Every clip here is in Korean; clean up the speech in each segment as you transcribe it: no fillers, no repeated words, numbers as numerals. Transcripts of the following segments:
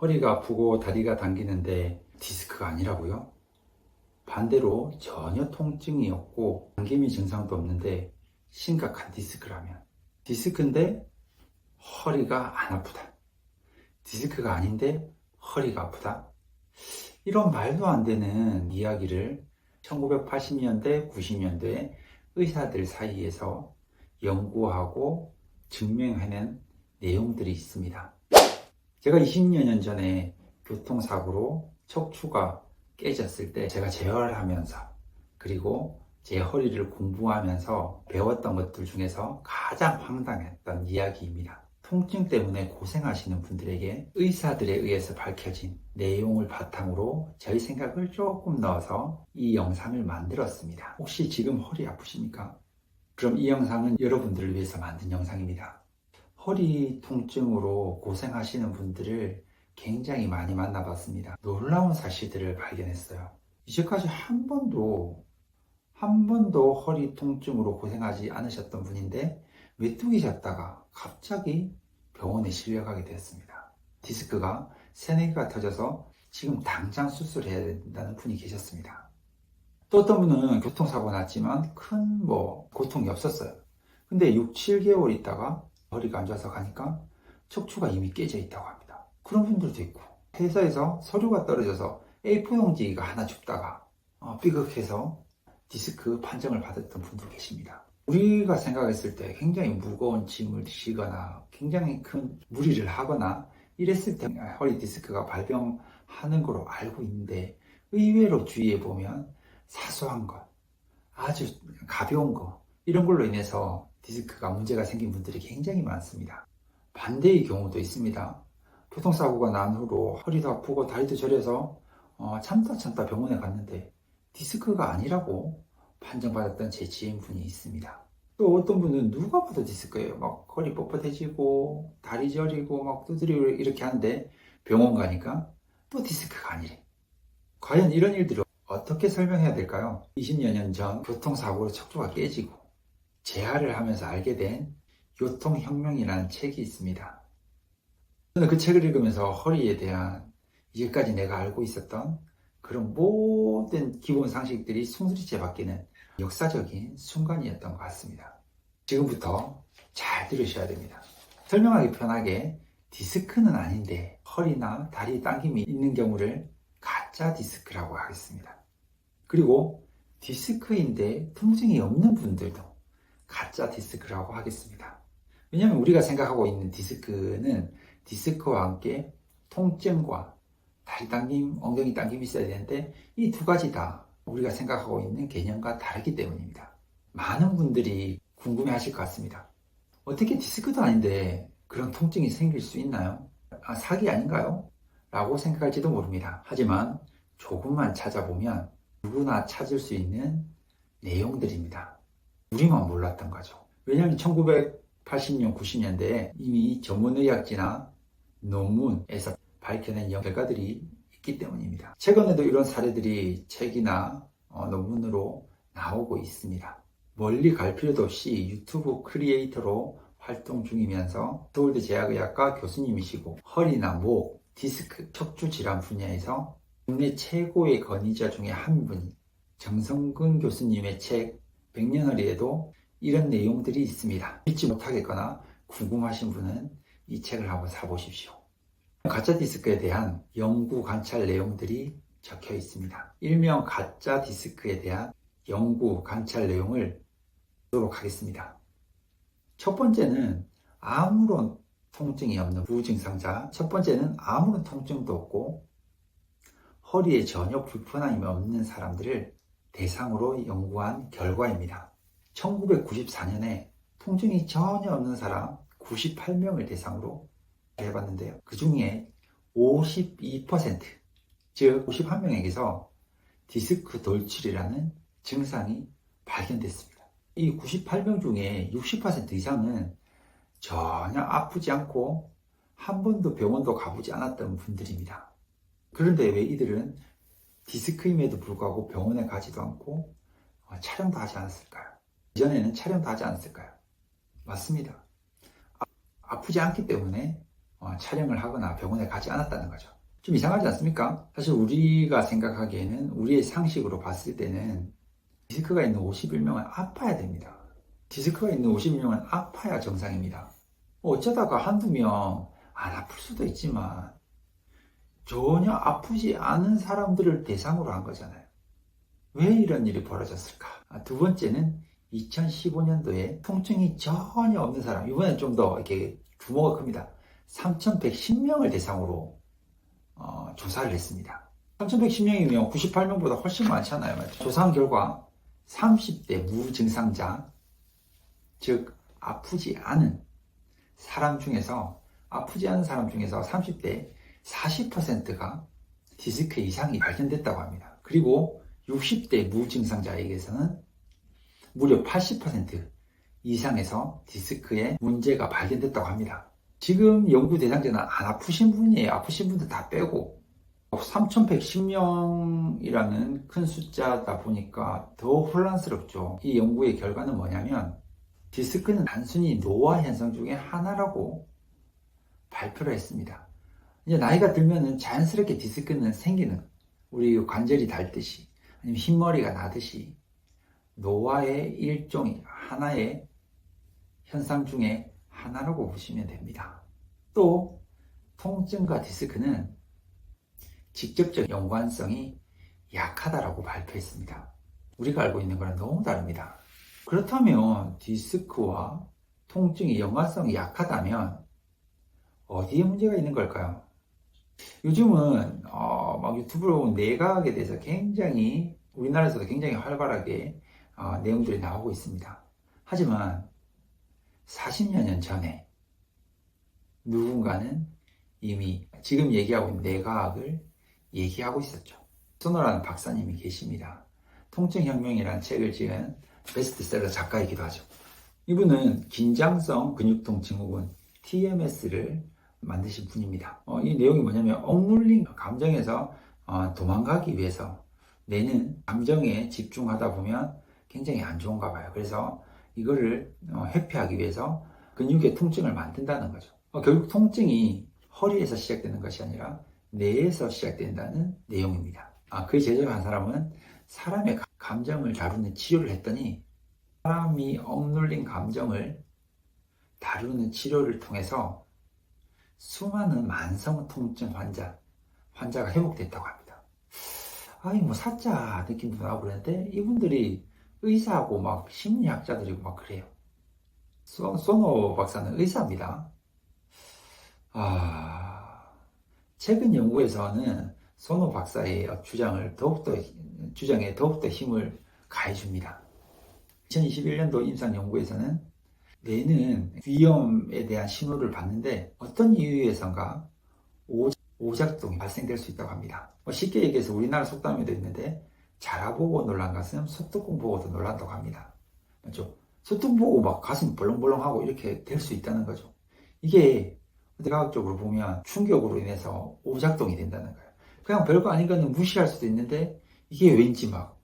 허리가 아프고 다리가 당기는데 디스크가 아니라고요? 반대로 전혀 통증이 없고 당김이 증상도 없는데 심각한 디스크라면, 디스크인데 허리가 안 아프다, 디스크가 아닌데 허리가 아프다, 이런 말도 안 되는 이야기를 1980년대, 90년대 의사들 사이에서 연구하고 증명해낸 내용들이 있습니다. 제가 20여 년 전에 교통사고로 척추가 깨졌을 때 제가 재활을 하면서, 그리고 제 허리를 공부하면서 배웠던 것들 중에서 가장 황당했던 이야기입니다. 통증 때문에 고생하시는 분들에게 의사들에 의해서 밝혀진 내용을 바탕으로 저희 생각을 조금 넣어서 이 영상을 만들었습니다. 혹시 지금 허리 아프십니까? 그럼 이 영상은 여러분들을 위해서 만든 영상입니다. 허리 통증으로 고생하시는 분들을 굉장히 많이 만나봤습니다. 놀라운 사실들을 발견했어요. 이제까지 한 번도 허리 통증으로 고생하지 않으셨던 분인데 메뚜기셨다가 갑자기 병원에 실려가게 되었습니다. 디스크가 새내기가 터져서 지금 당장 수술해야 된다는 분이 계셨습니다. 또 어떤 분은 교통사고 났지만 큰 고통이 없었어요. 근데 6, 7개월 있다가 허리가 안 좋아서 가니까 척추가 이미 깨져 있다고 합니다. 그런 분들도 있고, 회사에서 서류가 떨어져서 A4 용지가 하나 줍다가 삐걱해서 디스크 판정을 받았던 분도 계십니다. 우리가 생각했을 때 굉장히 무거운 짐을 지거나 굉장히 큰 무리를 하거나 이랬을 때 허리 디스크가 발병하는 걸로 알고 있는데, 의외로 주위에 보면 사소한 것, 아주 가벼운 것, 이런 걸로 인해서 디스크가 문제가 생긴 분들이 굉장히 많습니다. 반대의 경우도 있습니다. 교통사고가 난 후로 허리도 아프고 다리도 저려서 참다 병원에 갔는데 디스크가 아니라고 판정받았던 제 지인분이 있습니다. 또 어떤 분은 누가 봐도 디스크예요. 막 허리 뻣뻣해지고 다리 저리고 막 두드리고 이렇게 하는데 병원 가니까 또 디스크가 아니래. 과연 이런 일들을 어떻게 설명해야 될까요? 20여 년 전 교통사고로 척추가 깨지고 재활을 하면서 알게 된 교통혁명이라는 책이 있습니다. 저는 그 책을 읽으면서 허리에 대한 이제까지 내가 알고 있었던 그런 모든 기본 상식들이 송두리째 바뀌는 역사적인 순간이었던 것 같습니다. 지금부터 잘 들으셔야 됩니다. 설명하기 편하게 디스크는 아닌데 허리나 다리 당김이 있는 경우를 가짜 디스크라고 하겠습니다. 그리고 디스크인데 통증이 없는 분들도 가짜 디스크라고 하겠습니다. 왜냐하면 우리가 생각하고 있는 디스크는 디스크와 함께 통증과 다리 당김, 엉덩이 당김이 있어야 되는데 이 두 가지 다 우리가 생각하고 있는 개념과 다르기 때문입니다. 많은 분들이 궁금해 하실 것 같습니다. 어떻게 디스크도 아닌데 그런 통증이 생길 수 있나요? 사기 아닌가요? 라고 생각할지도 모릅니다. 하지만 조금만 찾아보면 누구나 찾을 수 있는 내용들입니다. 우리만 몰랐던 거죠. 왜냐하면 1980년, 90년대에 이미 전문의학지나 논문에서 밝혀낸 결과들이 있기 때문입니다. 최근에도 이런 사례들이 책이나 논문으로 나오고 있습니다. 멀리 갈 필요도 없이 유튜브 크리에이터로 활동 중이면서 서울대 제약의학과 교수님이시고 허리나 목, 디스크, 척추 질환 분야에서 국내 최고의 권위자 중에 한 분인 정성근 교수님의 책 100년허리에도 이런 내용들이 있습니다. 읽지 못하겠거나 궁금하신 분은 이 책을 한번 사보십시오. 가짜 디스크에 대한 연구 관찰 내용들이 적혀 있습니다. 일명 가짜 디스크에 대한 연구 관찰 내용을 보도록 하겠습니다. 첫 번째는 아무런 통증이 없는 무증상자, 첫 번째는 아무런 통증도 없고 허리에 전혀 불편함이 없는 사람들을 대상으로 연구한 결과입니다. 1994년에 통증이 전혀 없는 사람 98명을 대상으로 해봤는데요. 그 중에 52%, 즉 51명에게서 디스크 돌출이라는 증상이 발견됐습니다. 이 98명 중에 60% 이상은 전혀 아프지 않고 한 번도 병원도 가보지 않았던 분들입니다. 그런데 왜 이들은 디스크임에도 불구하고 병원에 가지도 않고 촬영도 하지 않았을까요? 이전에는 촬영도 하지 않았을까요? 맞습니다. 아프지 않기 때문에 촬영을 하거나 병원에 가지 않았다는 거죠. 좀 이상하지 않습니까? 사실 우리가 생각하기에는 우리의 상식으로 봤을 때는 디스크가 있는 51명은 아파야 됩니다. 디스크가 있는 51명은 아파야 정상입니다. 어쩌다가 한두 명 안 아플 수도 있지만 전혀 아프지 않은 사람들을 대상으로 한 거잖아요. 왜 이런 일이 벌어졌을까? 두 번째는 2015년도에 통증이 전혀 없는 사람, 이번엔 좀 더 이렇게 규모가 큽니다. 3,110명을 대상으로 조사를 했습니다. 3,110명이면 98명보다 훨씬 많잖아요. 맞죠? 조사한 결과 30대 무증상자, 즉 아프지 않은 사람 중에서 30대 40%가 디스크 이상이 발견됐다고 합니다. 그리고 60대 무증상자에게서는 무려 80% 이상에서 디스크에 문제가 발견됐다고 합니다. 지금 연구 대상자는 안 아프신 분이에요. 아프신 분들 다 빼고 3,110명이라는 큰 숫자다 보니까 더 혼란스럽죠. 이 연구의 결과는 뭐냐면 디스크는 단순히 노화 현상 중에 하나라고 발표를 했습니다. 이제 나이가 들면은 자연스럽게 디스크는 생기는, 우리 관절이 닳듯이 아니면 흰머리가 나듯이 노화의 일종이 하나의 현상 중에 하나라고 보시면 됩니다. 또 통증과 디스크는 직접적 연관성이 약하다라고 발표했습니다. 우리가 알고 있는 거랑 너무 다릅니다. 그렇다면 디스크와 통증의 연관성이 약하다면 어디에 문제가 있는 걸까요? 요즘은 막 유튜브로 보면 뇌과학에 대해서 굉장히 우리나라에서도 굉장히 활발하게 내용들이 나오고 있습니다. 하지만 40여 년 전에 누군가는 이미 지금 얘기하고 있는 뇌과학을 얘기하고 있었죠. 손호라는 박사님이 계십니다. 통증혁명이라는 책을 지은 베스트셀러 작가이기도 하죠. 이분은 긴장성 근육통 증후군 TMS를 만드신 분입니다. 이 내용이 뭐냐면 억눌린 감정에서 도망가기 위해서 뇌는 감정에 집중하다 보면 굉장히 안 좋은가 봐요. 그래서 이거를 회피하기 위해서 근육의 통증을 만든다는 거죠. 결국 통증이 허리에서 시작되는 것이 아니라 뇌에서 시작된다는 내용입니다. 그 제작한 사람은 사람의 감정을 다루는 치료를 했더니 사람이 억눌린 감정을 다루는 치료를 통해서 수많은 만성 통증 환자가 회복됐다고 합니다. 뭐 사짜 느낌도 나고 그러는데 이분들이 의사하고 막 심리학자들이고 막 그래요. 소노 박사는 의사입니다. 최근 연구에서는 소노 박사의 주장에 더욱더 힘을 가해줍니다. 2021년도 임상 연구에서는 뇌는 위험에 대한 신호를 받는데 어떤 이유에선가 오작동이 발생될 수 있다고 합니다. 쉽게 얘기해서 우리나라 속담에도 있는데 자라보고 놀란 가슴 소뚜껑 보고도 놀란다고 합니다. 맞죠? 소뚜껑 보고 막 가슴이 벌렁벌렁하고 이렇게 될 수 있다는 거죠. 이게 과학적으로 보면 충격으로 인해서 오작동이 된다는 거예요. 그냥 별거 아닌 거는 무시할 수도 있는데 이게 왠지 막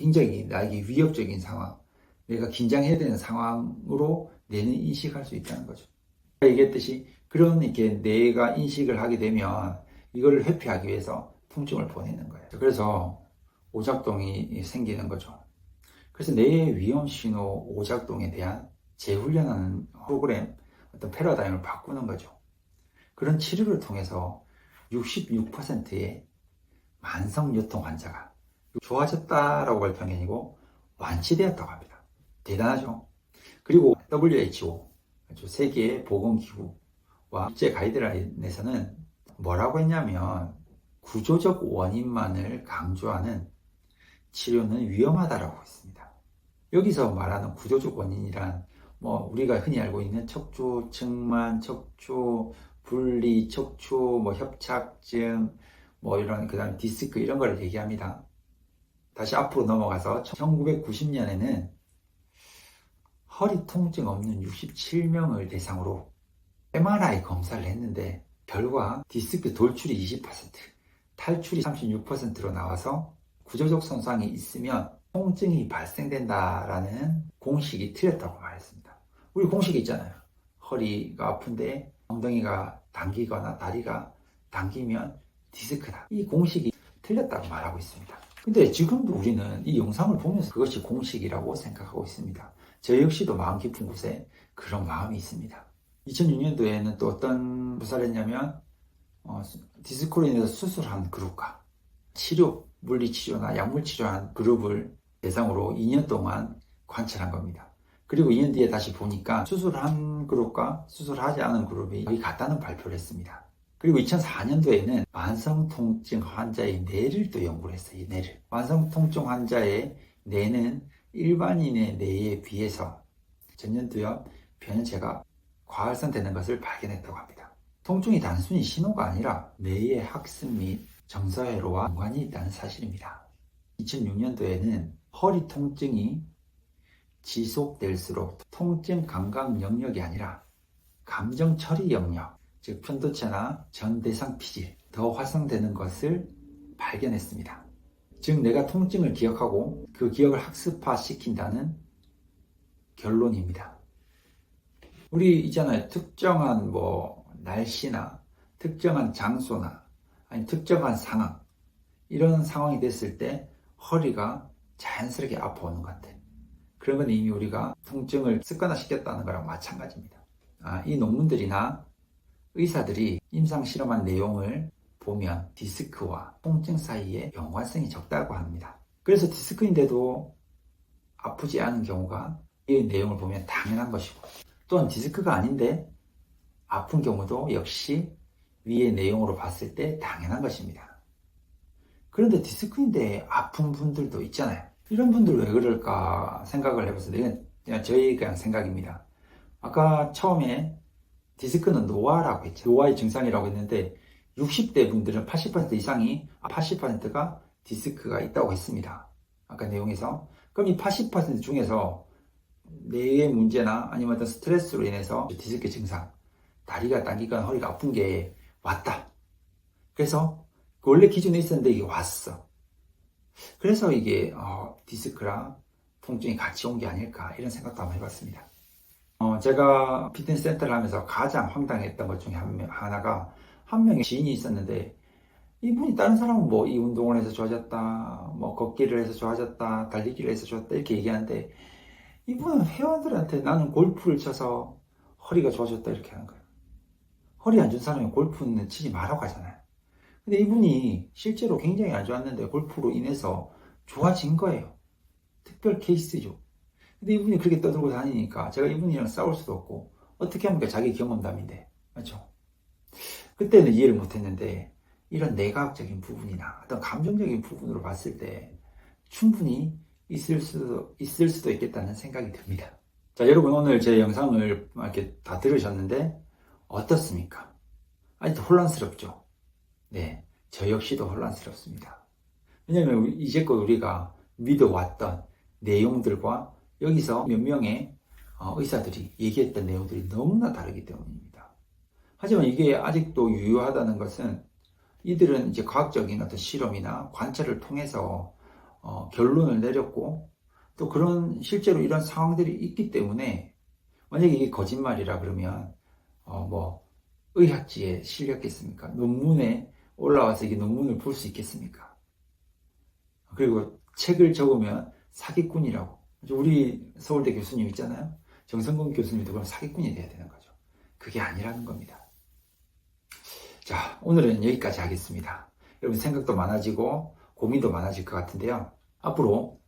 굉장히 나에게 위협적인 상황, 내가 긴장해야 되는 상황으로 뇌는 인식할 수 있다는 거죠. 얘기했듯이 그런 이렇게 뇌가 인식을 하게 되면 이거를 회피하기 위해서 통증을 보내는 거예요. 그래서 오작동이 생기는 거죠. 그래서 뇌의 위험 신호 오작동에 대한 재훈련하는 프로그램, 어떤 패러다임을 바꾸는 거죠. 그런 치료를 통해서 66%의 만성 요통 환자가 좋아졌다라고 발표한 게 아니고 완치되었다고 합니다. 대단하죠? 그리고 WHO, 세계 보건기구와 국제 가이드라인에서는 뭐라고 했냐면 구조적 원인만을 강조하는 치료는 위험하다라고 했습니다. 여기서 말하는 구조적 원인이란 우리가 흔히 알고 있는 척추 측만, 척추 분리, 척추 협착증 이런 그다음에 디스크 이런 걸 얘기합니다. 다시 앞으로 넘어가서 1990년에는 허리 통증 없는 67명을 대상으로 MRI 검사를 했는데 결과 디스크 돌출이 20%, 탈출이 36%로 나와서 구조적 손상이 있으면 통증이 발생된다라는 공식이 틀렸다고 말했습니다. 우리 공식이 있잖아요. 허리가 아픈데 엉덩이가 당기거나 다리가 당기면 디스크다. 이 공식이 틀렸다고 말하고 있습니다. 근데 지금도 우리는 이 영상을 보면서 그것이 공식이라고 생각하고 있습니다. 저 역시도 마음 깊은 곳에 그런 마음이 있습니다. 2006년도에는 또 어떤 조사를 했냐면 디스크로 인해서 수술한 그룹과 물리치료나 약물치료한 그룹을 대상으로 2년 동안 관찰한 겁니다. 그리고 2년 뒤에 다시 보니까 수술한 그룹과 수술하지 않은 그룹이 거의 같다는 발표를 했습니다. 그리고 2004년도에는 만성통증 환자의 뇌를 또 연구를 했어요. 이 뇌를. 만성통증 환자의 뇌는 일반인의 뇌에 비해서 전년두엽 변연체가 과활성되는 것을 발견했다고 합니다. 통증이 단순히 신호가 아니라 뇌의 학습 및 정서회로와 연관이 있다는 사실입니다. 2006년도에는 허리 통증이 지속될수록 통증 감각 영역이 아니라 감정 처리 영역, 즉 편도체나 전대상 피질 더 활성되는 것을 발견했습니다. 즉 내가 통증을 기억하고 그 기억을 학습화시킨다는 결론입니다. 우리 있잖아요. 특정한 날씨나 특정한 장소나 아니 특정한 상황, 이런 상황이 됐을 때 허리가 자연스럽게 아파오는 것 같아요. 그런 건 이미 우리가 통증을 습관화시켰다는 거랑 마찬가지입니다. 이 논문들이나 의사들이 임상 실험한 내용을 보면 디스크와 통증 사이에 연관성이 적다고 합니다. 그래서 디스크인데도 아프지 않은 경우가 이 내용을 보면 당연한 것이고, 또한 디스크가 아닌데 아픈 경우도 역시 위의 내용으로 봤을 때 당연한 것입니다. 그런데 디스크인데 아픈 분들도 있잖아요. 이런 분들 왜 그럴까 생각을 해봤어요. 이건 그냥 저희 생각입니다. 아까 처음에 디스크는 노화라고 했죠. 노화의 증상이라고 했는데 60대 분들은 80% 이상이 80%가 디스크가 있다고 했습니다. 아까 내용에서. 그럼 이 80% 중에서 뇌의 문제나 아니면 어떤 스트레스로 인해서 디스크 증상, 다리가 당기거나 허리가 아픈 게 왔다. 그래서 원래 기준에 있었는데 이게 왔어. 그래서 이게 디스크랑 통증이 같이 온 게 아닐까, 이런 생각도 한번 해봤습니다. 제가 피트니스 센터를 하면서 가장 황당했던 것 중에 하나가, 한 명의 지인이 있었는데 이분이 다른 사람은 이 운동을 해서 좋아졌다, 걷기를 해서 좋아졌다, 달리기를 해서 좋았다 이렇게 얘기하는데, 이분은 회원들한테 나는 골프를 쳐서 허리가 좋아졌다 이렇게 하는 거예요. 허리 안 좋은 사람이 골프는 치지 말라고 하잖아요. 근데 이분이 실제로 굉장히 안 좋았는데 골프로 인해서 좋아진 거예요. 특별 케이스죠. 근데 이분이 그렇게 떠들고 다니니까 제가 이분이랑 싸울 수도 없고, 어떻게 합니까? 자기 경험담인데. 맞죠? 그때는 이해를 못했는데 이런 내과학적인 부분이나 어떤 감정적인 부분으로 봤을 때 충분히 있을 수도 있겠다는 생각이 듭니다. 자, 여러분 오늘 제 영상을 이렇게 다 들으셨는데 어떻습니까? 아직도 혼란스럽죠? 네, 저 역시도 혼란스럽습니다. 왜냐하면 이제껏 우리가 믿어왔던 내용들과 여기서 몇 명의 의사들이 얘기했던 내용들이 너무나 다르기 때문입니다. 하지만 이게 아직도 유효하다는 것은 이들은 이제 과학적인 어떤 실험이나 관찰을 통해서 결론을 내렸고, 또 그런 실제로 이런 상황들이 있기 때문에, 만약에 이게 거짓말이라 그러면 의학지에 실렸겠습니까? 논문에 올라와서 이게 논문을 볼 수 있겠습니까? 그리고 책을 적으면 사기꾼이라고. 우리 서울대 교수님 있잖아요. 정성근 교수님도 그럼 사기꾼이 돼야 되는 거죠. 그게 아니라는 겁니다. 자, 오늘은 여기까지 하겠습니다. 여러분 생각도 많아지고 고민도 많아질 것 같은데요. 앞으로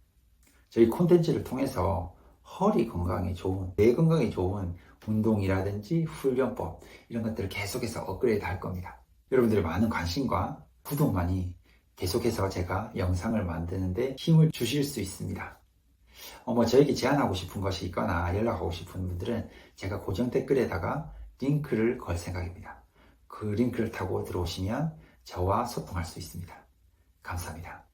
저희 콘텐츠를 통해서 허리 건강에 좋은, 뇌 건강에 좋은 운동이라든지 훈련법, 이런 것들을 계속해서 업그레이드 할 겁니다. 여러분들의 많은 관심과 구독만이 계속해서 제가 영상을 만드는데 힘을 주실 수 있습니다. 저에게 제안하고 싶은 것이 있거나 연락하고 싶은 분들은 제가 고정 댓글에다가 링크를 걸 생각입니다. 그 링크를 타고 들어오시면 저와 소통할 수 있습니다. 감사합니다.